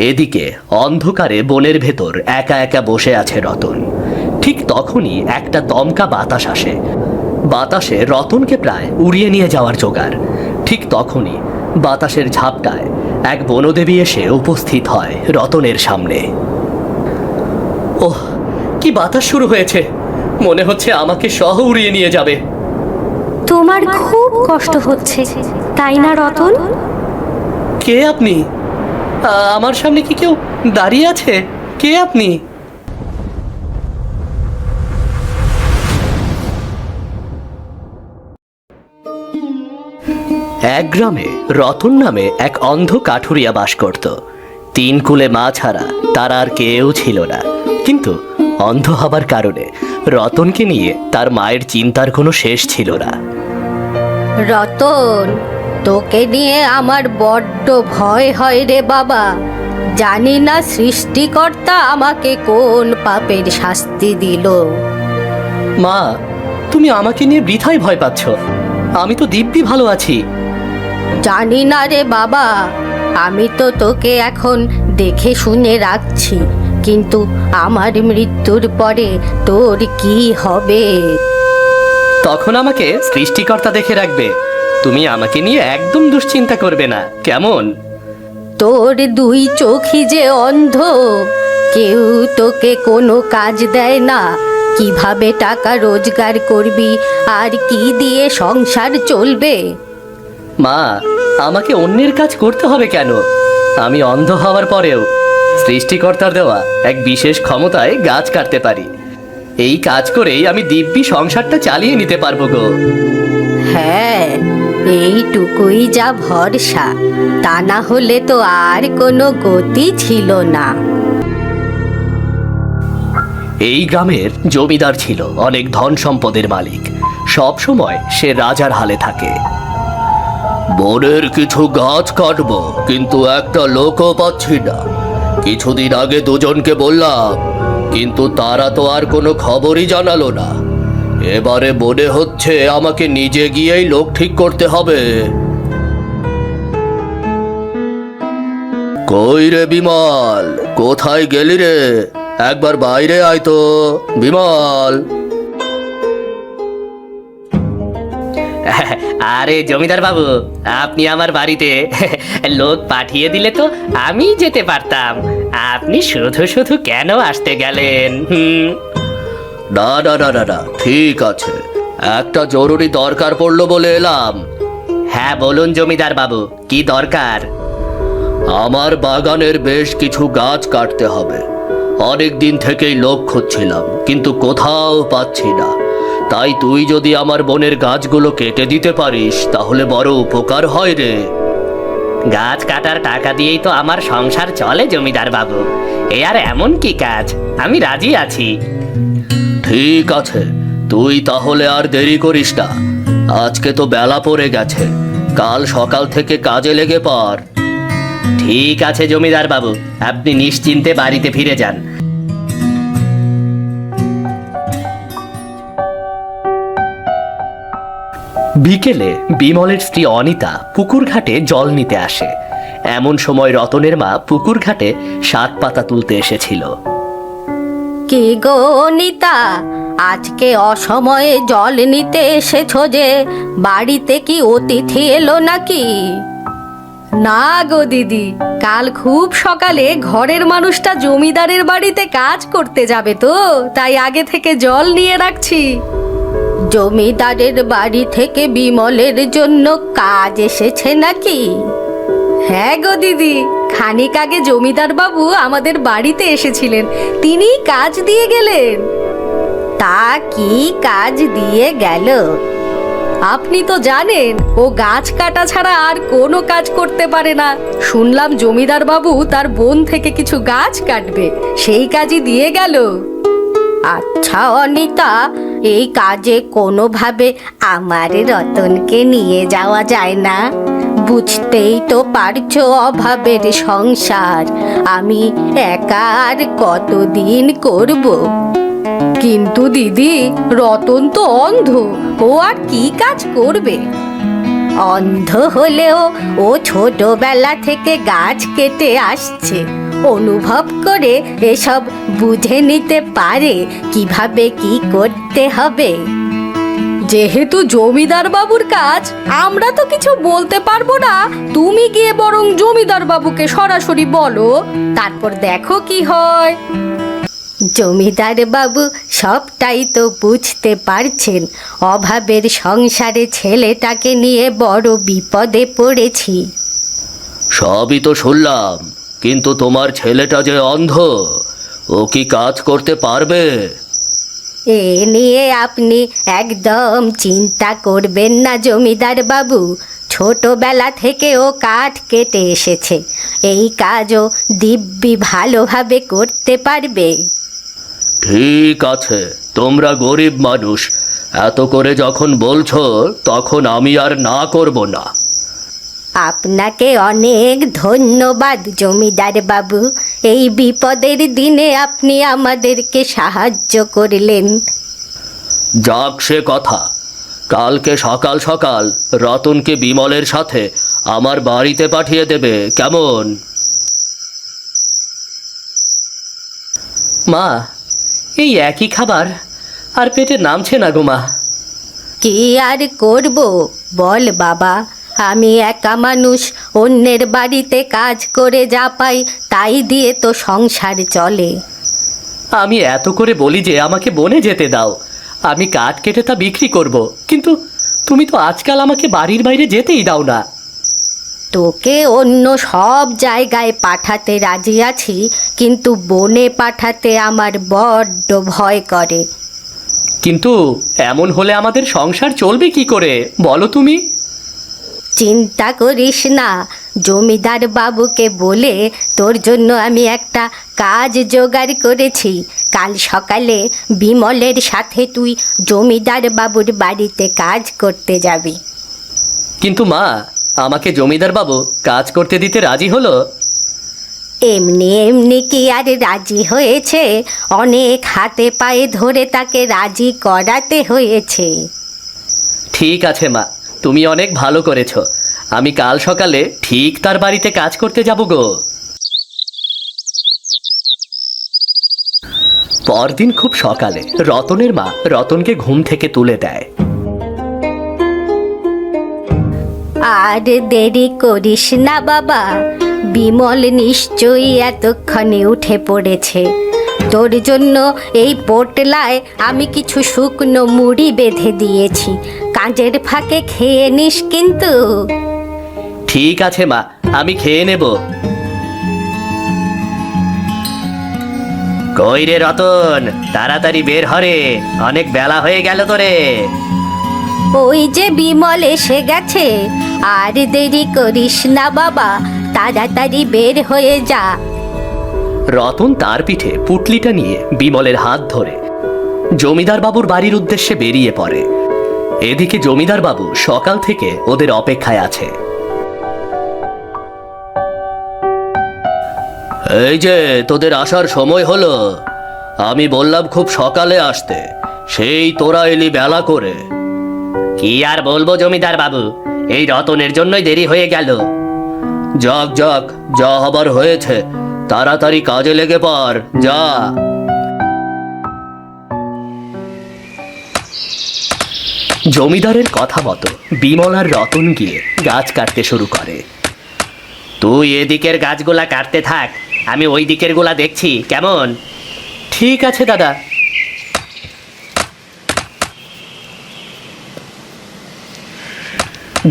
এদিকে অন্ধকারে বনের ভেতর একা একা বসে আছে রতন। ঠিক তখনই একটা দমকা বাতাস আসে। বাতাসে রতনকে প্রায় উড়িয়ে নিয়ে যাওয়ার জোগাড়। ঠিক তখনই বাতাসের ঝাপটায় এক বনদেবী এসে উপস্থিত হয় রতনের সামনে। ওহ, কি বাতাস শুরু হয়েছে! মনে হচ্ছে আমাকে সহ উড়িয়ে নিয়ে যাবে। তোমার খুব কষ্ট হচ্ছে, তাই না রতন? কে আপনি? আমার সামনে কি কেউ দাঁড়িয়ে আছে? কে আপনি? এক গ্রামে রতন নামে এক অন্ধ কাঠুরিয়া বাস করত। 3 কুলে মা ছাড়া তার আর কেউ ছিল না। কিন্তু অন্ধ হবার কারণে রতনকে নিয়ে তার মায়ের চিন্তার কোনো শেষ ছিল না। রতন, তোকে নিয়ে আমার বড্ড ভয় হয় রে বাবা। জানি না সৃষ্টিকর্তা আমাকে কোন পাপের শাস্তি দিল। মা, তুমি আমাকে নিয়ে বৃথাই ভয় পাচ্ছ। আমি তো দিব্যি ভালো আছি। জানি না রে বাবা, আমি তো তোকে এখন দেখে শুনে রাখছি, কিন্তু আমার মৃত্যুর পরে তোর কি হবে? তখন আমাকে সৃষ্টিকর্তা দেখে রাখবে। তুমি আমাকে নিয়ে একদম দুশ্চিন্তা করবে না, কেমন? তোর 2 চোখই যে অন্ধ, কেউ তোকে কোনো কাজ দেয় না। কিভাবে টাকা রোজগার করবি আর কি দিয়ে সংসার চলবে? মা, আমাকে অন্যের কাজ করতে হবে কেন? আমি অন্ধ হওয়ার পরেও সৃষ্টিকর্তার দেওয়া এক বিশেষ ক্ষমতায় গাছ কাটতে পারি। এই কাজ করেই আমি দিব্যি সংসারটা চালিয়ে নিতে পারবো গো। হ্যাঁ, এইটুকুই যা ভরসা, তা না হলে তো আর কোনো গতি ছিল না। এই গ্রামের জমিদার ছিল অনেক ধন সম্পদের মালিক। সব সময় সে রাজার হালে থাকে। বনের কিছু গাছ কাটবো, কিন্তু একটা লোকও পাচ্ছি না। কিছুদিন আগে 2 জনকে বললাম, কিন্তু তারা তো আর কোনো খবরই জানালো না। এবারে মনে হচ্ছে আমাকে নিজে গিয়েই লোক ঠিক করতে হবে। কই রে বিমল, কোথায় গেলি রে? একবার বাইরে আয় তো বিমল। আরে জমিদার বাবু, আপনি আমার বাড়িতে লোক পাঠিয়ে দিলে তো আমি যেতে পারতাম। আপনি শুধু শুধু কেন আসতে গেলেন? না না না না না, ঠিক আছে, একটা জরুরি দরকার পড়লো বলে এলাম। হ্যাঁ বলুন জমিদার বাবু, কি দরকার? আমার বাগানের বেশ কিছু গাছ কাটতে হবে। অনেক দিন থেকেই লোক খুঁজছিলাম, কিন্তু কোথাও পাচ্ছি না। তাই তুই যদি আমার বনের গাছগুলো কেটে দিতে পারিস তাহলে বড় উপকার হয় রে। গাছ কাটার টাকা দিয়েই তো আমার সংসার চলে জমিদার বাবু। এ আর এমন কি কাজ, আমি রাজি আছি। ঠিক আছে, তুই তাহলে আর দেরি করিস না। আজকে তো বেলা পড়ে গেছে, কাল সকাল থেকে কাজে লেগে পড়। ঠিক আছে জমিদার বাবু, আপনি নিশ্চিন্তে বাড়িতে ফিরে যান। বিকেলে বিমলের স্ত্রী অনিতা পুকুর ঘাটে জল নিতে আসে। এমন সময় রতনের মা পুকুর ঘাটে 7 পাতা তুলতে এসেছিল। কি গো অনিতা, আজকে অসময়ে জল নিতে এসেছো যে? বাড়িতে কি অতিথি এলো নাকি? না গো দিদি, কাল খুব সকালে ঘরের মানুষটা জমিদারের বাড়িতে কাজ করতে যাবে, তো তাই আগে থেকে জল নিয়ে রাখছি। জমিদারের বাড়ি থেকে বিমলের জন্য কাজ এসেছে নাকি? হ্যাঁ গো দিদি, খানিক আগে জমিদার বাবু আমাদের বাড়িতে এসেছিলেন, তিনি কাজ দিয়ে গেলেন। তা কি কাজ দিয়ে গেল? আপনি তো জানেন ও গাছ কাটা ছাড়া আর কোনো কাজ করতে পারে না। শুনলাম জমিদার বাবু তার বোন থেকে কিছু গাছ কাটবে, সেই কাজই দিয়ে গেল। আচ্ছা অনিতা, এই কাজে কোনোভাবে আমার রতনকে নিয়ে যাওয়া যায় না? বুঝতেই তো পারছো অভাবের সংসার, আমি একা আর কতদিন করব? কিন্তু দিদি, রতন তো অন্ধ, ও আর কি কাজ করবে? অন্ধ হলেও ও ছোটবেলা থেকে গাছ কেটে আসছে, অনুভব করে এসব বুঝে নিতে পারে কিভাবে কি করতে হবে। যেহেতু জমিদার বাবুর কাজ, আমরা তো কিছু বলতে পারবো না। তুমি গিয়ে বরং জমিদার বাবুকে সরাসরি বলো, তারপর দেখো কি হয়। জমিদার বাবু সবটাই তো বুঝতে পারছেন, অভাবের সংসারে ছেলেটাকে নিয়ে বড় বিপদে পড়েছি। সবই তো শুনলাম, কিন্তু তোমার ছেলেটা যে অন্ধ, ও কি কাজ করতে পারবে? এ নিয়ে আপনি একদম চিন্তা করবেন না জমিদার বাবু। ছোটবেলা থেকে ও কাঠ কেটে এসেছে, এই কাজও দিব্যি ভালোভাবে করতে পারবে। ঠিক আছে, তোমরা গরিব মানুষ, এত করে যখন বলছো তখন আমি আর না করব না। আপনাকে অনেক ধন্যবাদ জমিদার বাবু, এই বিপদের দিনে আপনি আমাদেরকে সাহায্য করলেন। যাক সে কথা, কালকে সকাল সকাল রতনকে বিমলের সাথে আমার বাড়িতে পাঠিয়ে দেবে, কেমন? মা, এই একই খাবার আর পেটে নামছে না গো মা। কি আর করব বল বাবা, আমি একা মানুষ, অন্যের বাড়িতে কাজ করে যা পাই তাই দিয়ে তো সংসার চলে। আমি এত করে বলি যে আমাকে বনে যেতে দাও, আমি কাঠ কেটে তা বিক্রি করব, কিন্তু তুমি তো আজকাল আমাকে বাড়ির বাইরে যেতেই দাও না। তোকে অন্য সব জায়গায় পাঠাতে রাজি আছি, কিন্তু বনে পাঠাতে আমার বড্ড ভয় করে। কিন্তু এমন হলে আমাদের সংসার চলবে কি করে বলো তুমি? চিন্তা করিস না, জমিদার বাবুকে বলে তোর জন্য আমি একটা কাজ জোগাড় করেছি। কাল সকালে বিমলের সাথে তুই জমিদার বাবুর বাড়িতে কাজ করতে যাবি। কিন্তু মা, আমাকে জমিদার বাবু কাজ করতে দিতে রাজি হলো? এমনি এমনি কি আর রাজি হয়েছে? অনেক হাতে পায়ে ধরে তাকে রাজি করাতে হয়েছে। ঠিক আছে মা, তুমি অনেক ভালো করেছো। আমি কাল সকালে ঠিক তার বাড়িতে কাজ করতে যাব গো। পরদিন খুব সকালে রতনের মা রতনকে ঘুম থেকে তুলে দেয়। আর দেরি করিস না বাবা, বিমল নিশ্চয়ই এতক্ষণে উঠে পড়েছে। তোর জন্য এই পোটলায় আমি কিছু শুকনো মুড়ি বেঁধে দিয়েছি, কাজের ফাঁকে খেয়ে নিস কিন্তু। ঠিক আছে মা, আমি খেয়ে নেব। কই রে রতন, তাড়াতাড়ি বের হরে, অনেক বেলা হয়ে গেল তোরে। ওই যে বিমল এসে গেছে, আর দেরি করিস না বাবা, তাড়াতাড়ি বের হয়ে যা। রতন তার পিঠে পুটলিটা নিয়ে বিমলের হাত ধরে জমিদার বাবুর বাড়ির উদ্দেশ্যে বেরিয়ে পড়ে। এদিকে জমিদার বাবু সকাল থেকে ওদের অপেক্ষায় আছে। এই যে তোদের আসার সময় হলো, আমি বললাম খুব সকালে আসতে, সেই তোরা এলি বেলা করে। কি আর বলবো জমিদার বাবু, এই রতনের জন্যই দেরি হয়ে গেল। যাক যাক, যা হবার হয়েছে, তাড়াতাড়ি কাজে লেগে পড়, যা। জমিদারের কথা মতো বিমল আর রতন গিয়ে গাছ কাটতে শুরু করে। তুই এদিকের গাছগুলা কাটতে থাক, আমি ওই দিকের গুলা দেখছি, কেমন? ঠিক আছে দাদা।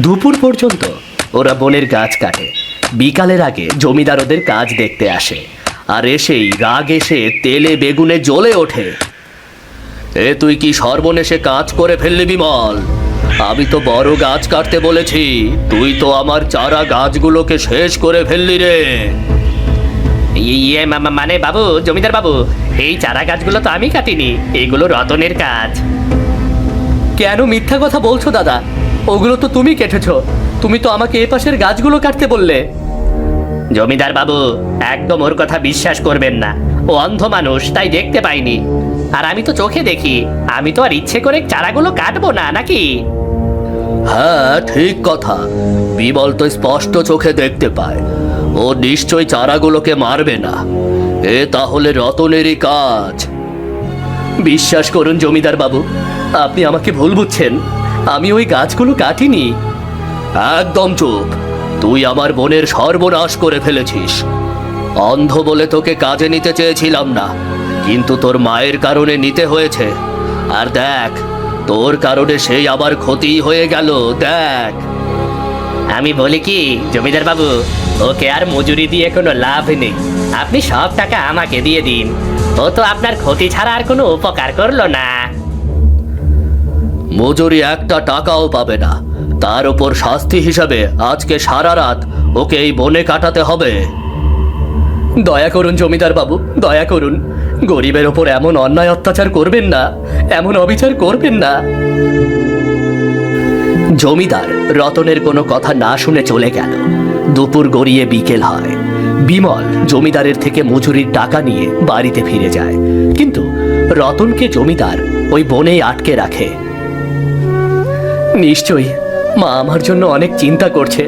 দুপুর পর্যন্ত ওরা বনের গাছ কাটে। বিকালের আগে জমিদার ওদের কাজ দেখতে আসে, আর এসেই রাগ এসে তেলে বেগুনে জ্বলে ওঠে। এ তুই কি সর্বনেশে কাজ করে ফেললি বিমল? আমি তো বড় গাছ কাটতে বলেছি, তুই তো আমার চারা গাছগুলোকে শেষ করে ফেললি রে। ইয়ে মানে বাবু, জমিদার বাবু, এই চারা গাছগুলো তো আমি কাটিনি, এগুলো রতনের কাজ। কেন মিথ্যা কথা বলছো দাদা? ওগুলো তো তুমি কেটেছো, তুমি তো আমাকে এ পাশের গাছগুলো কাটতে বললে। জমিদার বাবু, একদম ওর কথা বিশ্বাস করবেন না, ও অন্ধ মানুষ, তাই দেখতে পাইনি। আর আমি তো চোখে দেখি, আমি তো আর ইচ্ছে করে চারাগুলো কাটবো না, নাকি? হ্যাঁ ঠিক কথা, বিমল তো স্পষ্ট চোখে দেখতে পায়। ও ও নিশ্চয় চারাগুলোকে মারবে না। এ তাহলে রতনেরই কাজ। বিশ্বাস করুন জমিদার বাবু, আপনি আমাকে ভুল বুঝছেন। আমি ওই গাছগুলো কাটিনি। একদম চুপ। তুই আমার বোনের সর্বনাশ করে ফেলেছিস। অন্ধ বলে তোকে কাজে নিতে চেয়েছিলাম না, কিন্তু তোর মায়ের কারণে নিতে হয়েছে। আর দেখ, তোর কারণে সেই আবার ক্ষতি হয়ে গেল। দেখ, আমি বলি কি জমিদার বাবু, ওকে আর মজুরি দিয়ে কোনো লাভ নেই। আপনি সব টাকা আমাকে দিয়ে দিন। ও তো আপনার ক্ষতি ছাড়া আর কোনো উপকার করলো না। মজুরি একটা টাকাও পাবে না। তার উপর শাস্তি হিসাবে আজকে সারা রাত ওকে এই বনে কাটাতে হবে। দয়া করুন জমিদার বাবু, দয়া করুন। গরিবের ওপর এমন অন্যায় অত্যাচার করবেন না, এমন অবিচার করবেন না। জমিদার রতনের কোনো কথা না শুনে চলে গেল। দুপুর গড়িয়ে বিকেল হয়। বিমল জমিদারের থেকে মজুরির টাকা নিয়ে বাড়িতে ফিরে যায়, কিন্তু রতনকে জমিদার ওই বনেই আটকে রাখে। নিশ্চয়ই মা আমার জন্য অনেক চিন্তা করছে।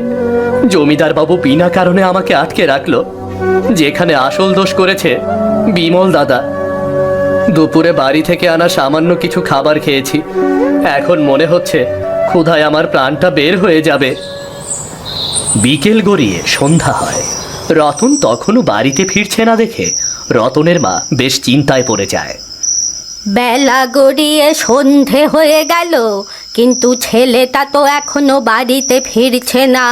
জমিদার বাবু বিনা কারণে আমাকে আটকে রাখলো। যেখানে আসল দোষ করেছে বিমল দাদা। দুপুরে বাড়ি থেকে আনা সামান্য কিছু খাবার খেয়েছি। এখন মনে হচ্ছে ক্ষুধায় আমার প্রাণটা বের হয়ে যাবে। বিকেল গড়িয়ে সন্ধ্যা হয়। রতন তখনও বাড়িতে ফিরছে না দেখে রতনের মা বেশ চিন্তায় পড়ে যায়। বেলা গড়িয়ে সন্ধে হয়ে গেল, কিন্তু ছেলেটা তো এখনো বাড়িতে ফিরছে না।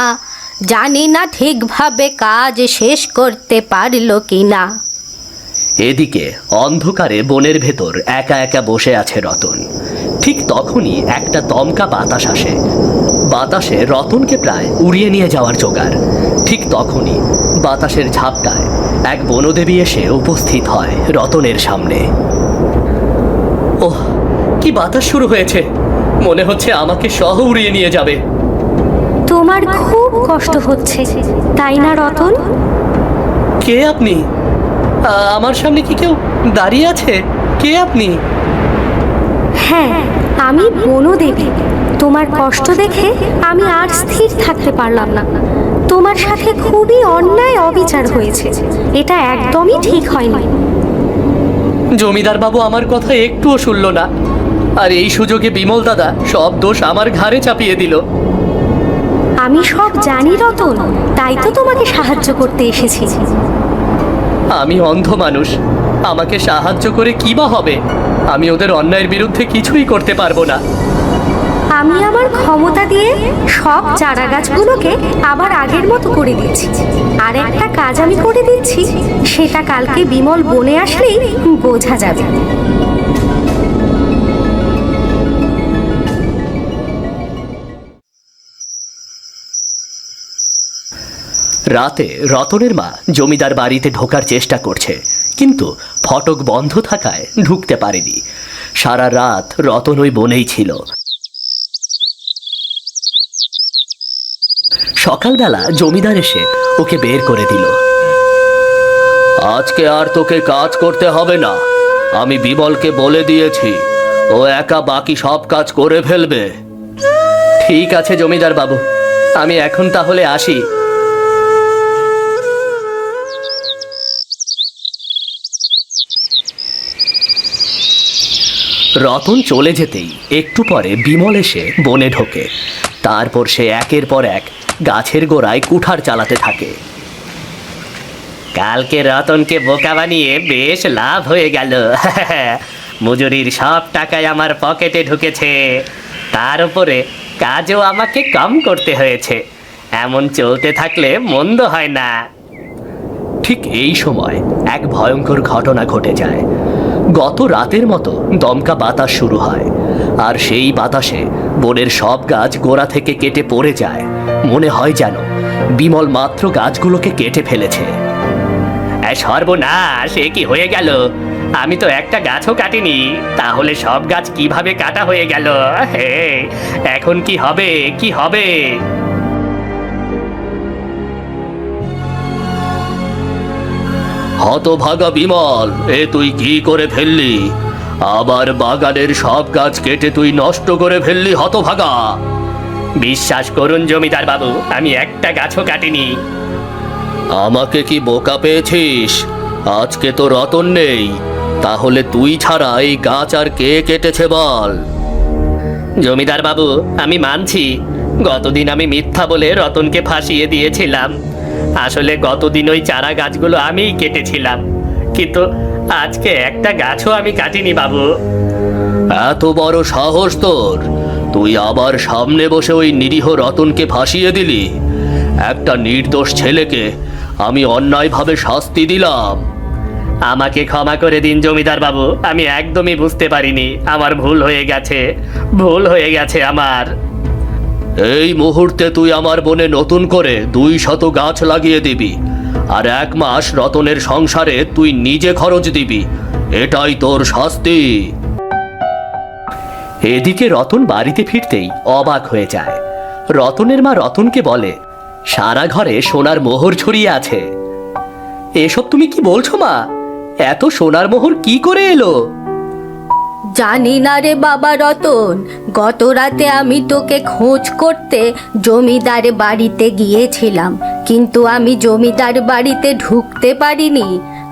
জানি না ঠিকভাবে কাজ শেষ করতে পারলো কিনা। এদিকে অন্ধকারে বনের ভেতর একা একা বসে আছে রতন। ঠিক তখনই একটা দমকা বাতাস আসে। বাতাসে রতনকে প্রায় উড়িয়ে নিয়ে যাওয়ার জোগাড়। ঠিক তখনই বাতাসের ঝাপটায় এক বনদেবী এসে উপস্থিত হয় রতনের সামনে। ওহ, কি বাতাস শুরু হয়েছে! মনে হচ্ছে আমাকে সহ উড়িয়ে নিয়ে যাবে। তোমার খুব কষ্ট হচ্ছে, তাই না রতন? কে আপনি? আমার সামনে কি কেউ দাঁড়িয়ে আছে? কে আপনি? হ্যাঁ, আমি বনদেবী। তোমার কষ্ট দেখে আমি আর স্থির থাকতে পারলাম না। তোমার সাথে খুবই অন্যায় অবিচার হয়েছে। এটা একদমই ঠিক হয়নি। জমিদার বাবু আমার কথা একটুও শুনল না, আর এই সুযোগে বিমল দাদা সব দোষ আমার ঘাড়ে চাপিয়ে দিল। আমি সব জানি রতন, তাই তো তোমাকে সাহায্য করতে এসেছি। আমি অন্ধ মানুষ, আমাকে সাহায্য করে কি বা হবে? আমি ওদের অন্যায়ের বিরুদ্ধে কিছুই করতে পারবো না। আমি আমার ক্ষমতা দিয়ে সব চারা গাছগুলোকে আবার আগের মতো করে দিচ্ছি। আর একটা কাজ আমি করে দিচ্ছি, সেটা কালকে বিমল বনে আসলেই বোঝা যাবে। রাতে রতনের মা জমিদার বাড়িতে ঢোকার চেষ্টা করছে, কিন্তু ফটক বন্ধ থাকায় ঢুকতে পারেনি। সারা রাত রতন ওই বনেই ছিল। সকালবেলা জমিদার এসে ওকে বের করে দিল। আজকে আর তোকে কাজ করতে হবে না। আমি বিমলকে বলে দিয়েছি, ও একা বাকি সব কাজ করে ফেলবে। ঠিক আছে জমিদার বাবু, আমি এখন তাহলে আসি। রতন চলে যেতেই একটু পরে বিমল এসে বনে ঢোকে। তারপর সে একের পর এক গাছের গোড়ায় কুঠার চালাতে থাকে। কালকে রতনকে বোকা বানিয়ে বেশ লাভ হয়ে গেল। মজুরির সব টাকায় আমার পকেটে ঢুকেছে, তার উপরে কাজও আমাকে কম করতে হয়েছে। এমন চলতে থাকলে মন্দ হয় না। ঠিক এই সময় এক ভয়ঙ্কর ঘটনা ঘটে যায়। গত রাতের মতো দমকা বাতাস শুরু হয়, আর সেই বাতাসে বনের সব গাছ গোড়া থেকে কেটে পড়ে যায়। মনে হয় যেন বিমল মাত্র গাছগুলোকে কেটে ফেলেছে। সর্বনাশ, এ কি হয়ে গেল? আমি তো একটা গাছও কাটিনি, তাহলে সব গাছ কিভাবে কাটা হয়ে গেল? হে, এখন কি হবে, কি হবে? হতভাগা বিমল, এ তুই কি করে ফেললি? আবার বাগানের সব গাছ কেটে তুই নষ্ট করে ফেললি হতভাগা। বিশ্বাস করুন জমিদার বাবু, আমি একটা গাছও কাটিনি। আমাকে কি বোকা পেয়েছিস? আজকে তো রতন নেই, তাহলে তুই ছাড়া এই গাছ আর কে কেটেছে বল? জমিদার বাবু, আমি মানছি গতদিন আমি মিথ্যা বলে রতনকে ফাঁসিয়ে দিয়েছিলাম। আসলে গতদিন ওই চারা গাছগুলো আমিই কেটেছিলাম, কিন্তু আজকে একটা গাছও আমি কাটিনি বাবু। এত বড় সাহস তোর! তুই আবার সামনে বসে ওই নিরীহ রতনকে ফাঁসিয়ে দিলি। একটা নির্দোষ ছেলেকে আমি অন্যায়ভাবে শাস্তি দিলাম। আমাকে ক্ষমা করে দিন জমিদার বাবু, আমি একদমই বুঝতে পারিনি, আমার ভুল হয়ে গেছে আমার। এই মুহূর্তে তুই আমার বনে নতুন করে 200 গাছ লাগিয়ে দিবি, আর 1 মাস রতনের সংসারে তুই নিজে খরচ দিবি। এটাই তোর শাস্তি। এদিকে রতন বাড়িতে ফিরতেই অবাক হয়ে যায়। রতনের মা রতনকে বলে, সারা ঘরে সোনার মোহর ছড়িয়ে আছে। এসব তুমি কি বলছো মা? এত সোনার মোহর কি করে এলো? জানি না রে বাবা রতন, গত রাতে আমি তোকে খোঁজ করতে জমিদার বাড়িতে গিয়েছিলাম, কিন্তু আমি জমিদার বাড়িতে ঢুকতে পারিনি।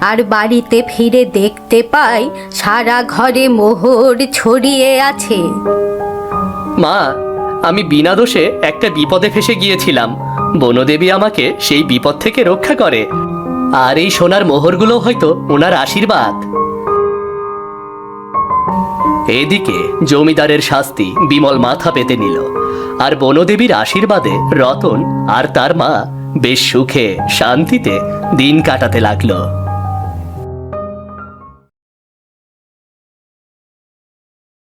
আর বাড়িতে ফিরে দেখতে পাই সারা ঘরে মোহর ছড়িয়ে আছে। মা, আমি বিনা দোষে একটা বিপদে ফেসে গিয়েছিলাম। বনদেবী আমাকে সেই বিপদ থেকে রক্ষা করে, আর এই সোনার মোহরগুলো হয়তো ওনার আশীর্বাদ। এদিকে জমিদারের শাস্তি বিমল মাথা পেতে নিল, আর বনদেবীর আশীর্বাদে রতন আর তার মা বেশ সুখে শান্তিতে দিন কাটাতে লাগলো।